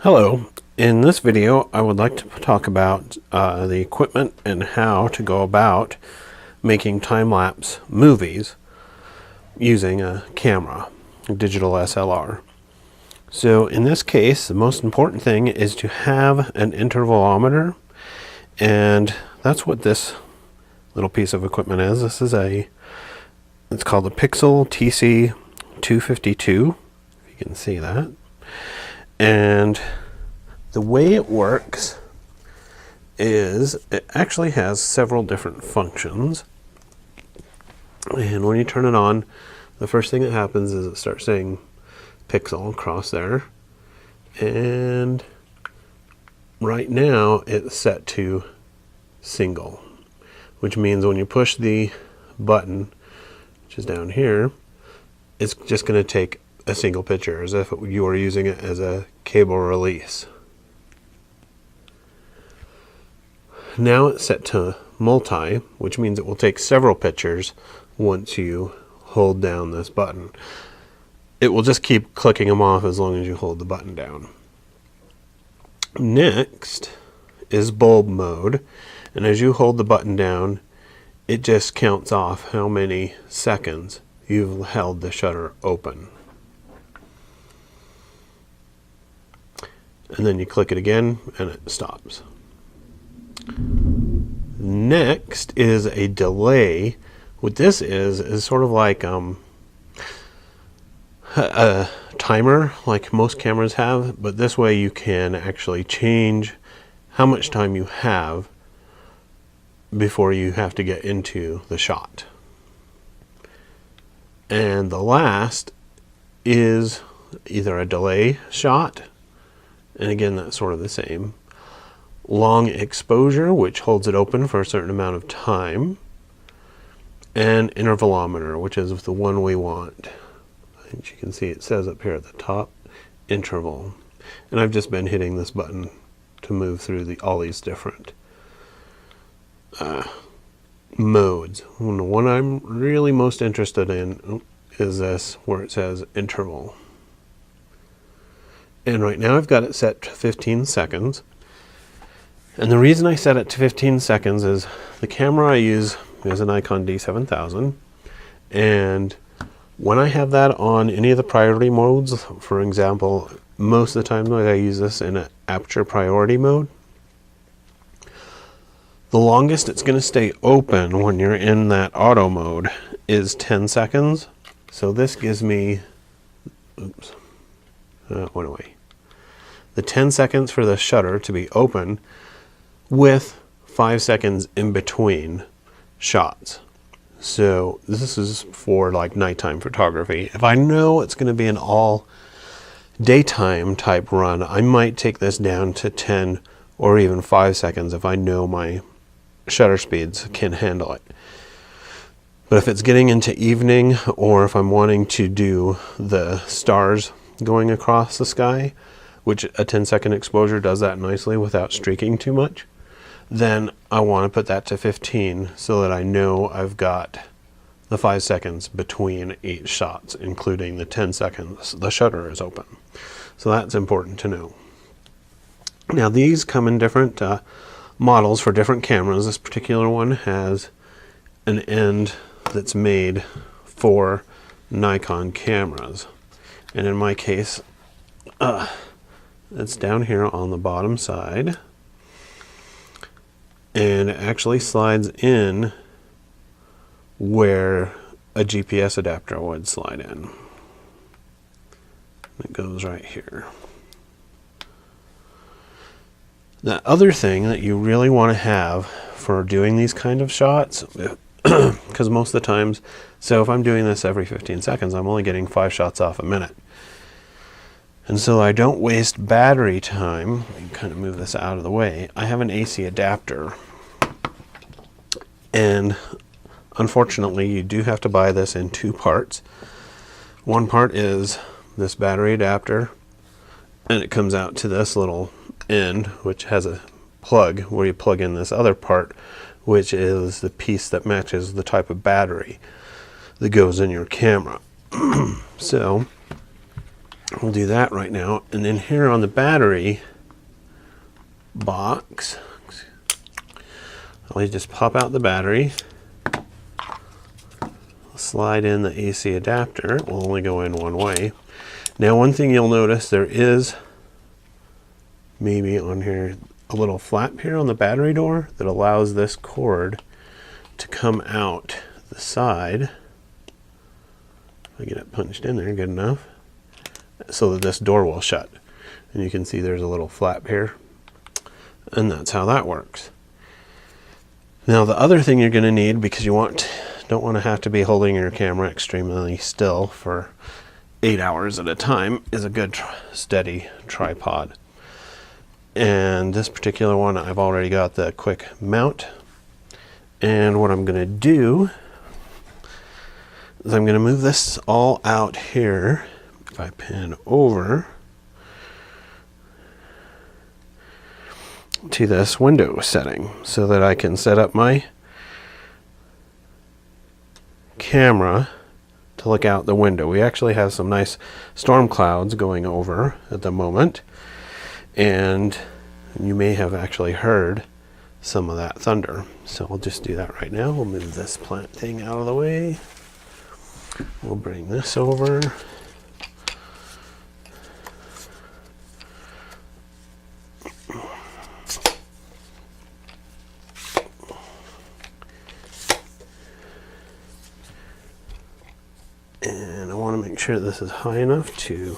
Hello. In this video, I would like to talk about the equipment and how to go about making time-lapse movies using a camera, a digital SLR. So in this case, the most important thing is to have an intervalometer, and that's what this little piece of equipment is. This is it's called the Pixel TC252, if you can see that. And the way it works is it actually has several different functions. And when you turn it on, the first thing that happens is it starts saying pixel across there. And right now it's set to single, which means when you push the button, which is down here, it's just going to take a single picture as if you were using it as a cable release. Now it's set to multi, which means it will take several pictures once you hold down this button. It will just keep clicking them off as long as you hold the button down. Next is bulb mode, and as you hold the button down, it just counts off how many seconds you've held the shutter open. And then you click it again and it stops. Next is a delay. What this is sort of like a timer, like most cameras have, but this way you can actually change how much time you have before you have to get into the shot. And the last is either a delay shot, and again that's sort of the same. Long exposure, which holds it open for a certain amount of time, and intervalometer, which is the one we want. As you can see, it says up here at the top, interval. And I've just been hitting this button to move through all these different modes. And the one I'm really most interested in is this, where it says interval. And right now I've got it set to 15 seconds. And the reason I set it to 15 seconds is the camera I use is a Nikon D7000. And when I have that on any of the priority modes, for example, most of the time I use this in an aperture priority mode, the longest it's going to stay open when you're in that auto mode is 10 seconds. So this gives me, went away. The 10 seconds for the shutter to be open with 5 seconds in between shots. So this is for like nighttime photography. If I know it's going to be an all daytime type run, I might take this down to 10 or even 5 seconds if I know my shutter speeds can handle it. But if it's getting into evening, or if I'm wanting to do the stars going across the sky, which a 10-second exposure does that nicely without streaking too much, then I want to put that to 15 so that I know I've got the 5 seconds between each shots, including the 10 seconds the shutter is open. So that's important to know. Now these come in different models for different cameras. This particular one has an end that's made for Nikon cameras. And in my case, it's down here on the bottom side. And it actually slides in where a GPS adapter would slide in. It goes right here. The other thing that you really want to have for doing these kind of shots, because most of the times, so if I'm doing this every 15 seconds, I'm only getting 5 shots off a minute. And so I don't waste battery time. I can kind of move this out of the way. I have an AC adapter. And unfortunately, you do have to buy this in 2 parts. One part is this battery adapter, and it comes out to this little end, which has a plug where you plug in this other part, which is the piece that matches the type of battery that goes in your camera. So We'll do that right now. And then here on the battery box, I'll just pop out the battery, slide in the AC adapter. It will only go in one way. Now, one thing you'll notice, there is maybe on here a little flap here on the battery door that allows this cord to come out the side. If I get it punched in there good enough, so that this door will shut. And you can see there's a little flap here. And that's how that works. Now, the other thing you're going to need, because you don't want to have to be holding your camera extremely still for 8 hours at a time, is a good steady tripod. And this particular one, I've already got the quick mount. And what I'm going to do is I'm going to move this all out here. If I pan over to this window setting so that I can set up my camera to look out the window. We actually have some nice storm clouds going over at the moment, and you may have actually heard some of that thunder. So we'll just do that right now. We'll move this plant thing out of the way. We'll bring this over. And I want to make sure this is high enough to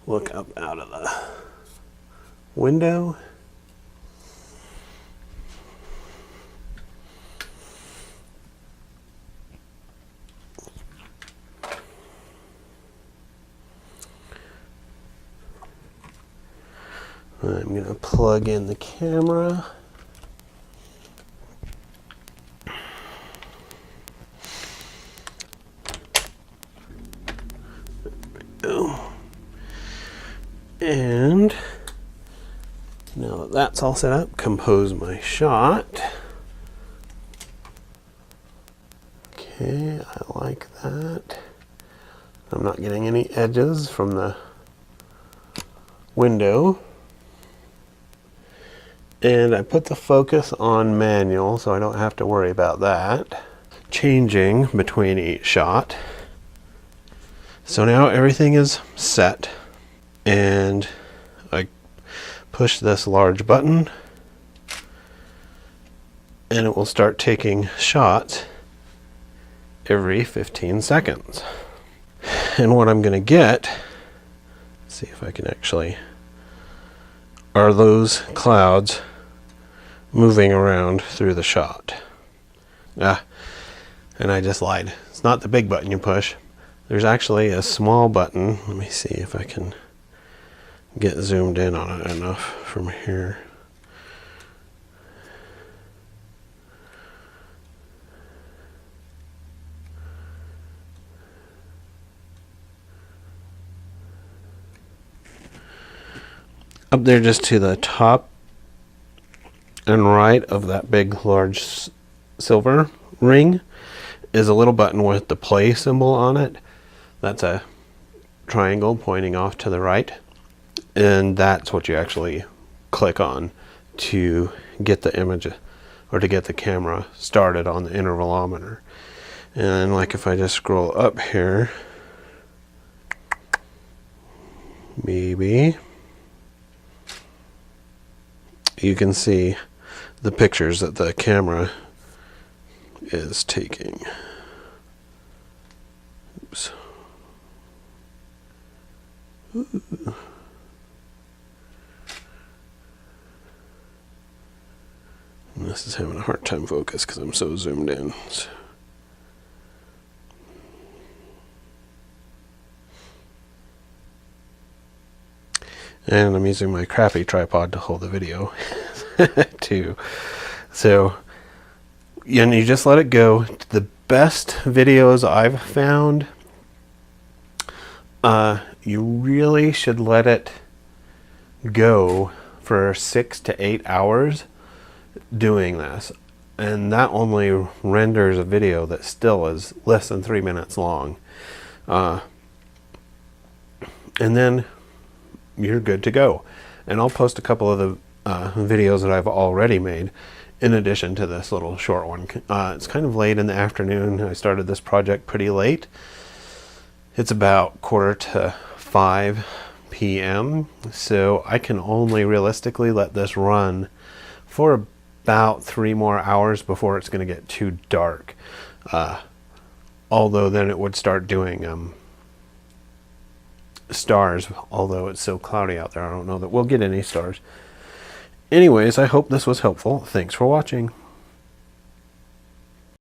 look up out of the window. I'm going to plug in the camera. And now that that's all set up, compose my shot. Okay, I like that. I'm not getting any edges from the window. And I put the focus on manual, so I don't have to worry about that. Changing between each shot. So now everything is set, and I push this large button and it will start taking shots every 15 seconds. And what I'm going to get, see if I can actually, are those clouds moving around through the shot. And I just lied. It's not the big button you push. There's actually a small button. Let me see if I can get zoomed in on it enough from here. Up there just to the top and right of that big large silver ring is a little button with the play symbol on it. That's a triangle pointing off to the right, and that's what you actually click on to get the image or to get the camera started on the intervalometer. And like if I just scroll up here, maybe you can see the pictures that the camera is taking. Oops. Ooh. And this is having a hard time focus because I'm so zoomed in. So. And I'm using my crappy tripod to hold the video too. So, and you just let it go. The best videos I've found, you really should let it go for 6 to 8 hours doing this. And that only renders a video that still is less than 3 minutes long. and then you're good to go. And I'll post a couple of the videos that I've already made in addition to this little short one. It's kind of late in the afternoon. I started this project pretty late. It's about 4:45 p.m. so I can only realistically let this run for about 3 more hours before it's going to get too dark. Although then it would start doing stars, although it's so cloudy out there, I don't know that we'll get any stars. Anyways, I hope this was helpful. Thanks for watching.